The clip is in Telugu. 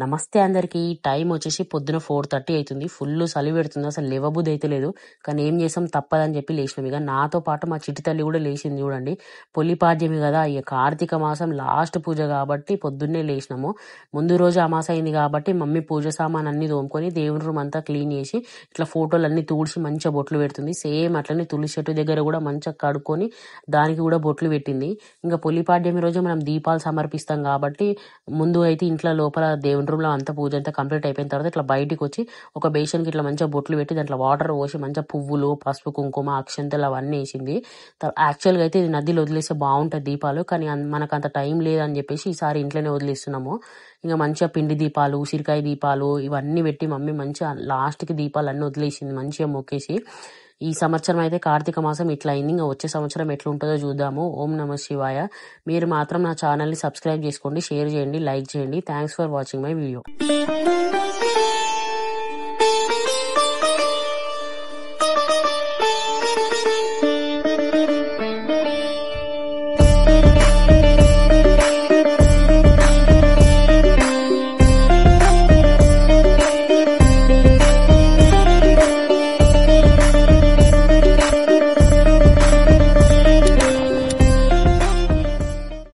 నమస్తే అందరికి. టైం వచ్చేసి పొద్దున 4:30 అవుతుంది. ఫుల్ చలి పెడుతుంది. అసలు లేవబుద్ధి అయితే లేదు. కానీ ఏం చేసాం, తప్పదని చెప్పి లేచినాం. ఇక నాతో పాటు మా చిట్టి తల్లి కూడా లేచింది. చూడండి, పొలిపాడ్యమి కదా, ఇక కార్తీక మాసం లాస్ట్ పూజ కాబట్టి పొద్దున్నే లేచినాము. ముందు రోజు అమాస అయింది కాబట్టి మమ్మీ పూజ సామాన్ అన్ని తోముకొని దేవుని రూమ్ అంతా క్లీన్ చేసి ఇట్లా ఫోటోలు అన్ని తుడిచి మంచిగా బొట్లు పెడుతుంది. సేమ్ అట్లనే తులసి చెట్టు దగ్గర కూడా మంచిగా కడుక్కొని దానికి కూడా బొట్లు పెట్టింది. ఇంకా పొలిపాడ్యమి రోజు మనం దీపాలు సమర్పిస్తాం కాబట్టి ముందు అయితే ఇంట్లో లోపల దేవుని రూమ్ లో అంతా పూజ అంతా కంప్లీట్ అయిపోయిన తర్వాత ఇట్లా బయటికి వచ్చి ఒక బేషన్కి ఇట్లా మంచిగా బొట్లు పెట్టి దాంట్లో వాటర్ పోసి మంచిగా పువ్వులు, పసుపు, కుంకుమ, అక్షంతలు అవన్నీ వేసింది. యాక్చువల్గా అయితే ఇది నదిలో వదిలేస్తే బాగుంటుంది దీపాలు, కానీ మనకు అంత టైం లేదని చెప్పేసి ఈసారి ఇంట్లోనే వదిలేస్తున్నాము. ఇంకా మంచిగా పిండి దీపాలు, ఉసిరికాయ దీపాలు ఇవన్నీ పెట్టి మమ్మీ మంచిగా లాస్ట్కి దీపాలు అన్నీ వదిలేసింది మంచిగా మొక్కేసి. ఈ సంవత్సరం అయితే కార్తీక మాసం ఇట్లా అయింది. ఇంకా వచ్చే సంవత్సరం ఎట్లా ఉంటుందో చూద్దాము. ఓం నమ శివాయ. మీరు మాత్రం నా ఛానల్ని సబ్స్క్రైబ్ చేసుకోండి, షేర్ చేయండి, లైక్ చేయండి. Thanks for watching my video.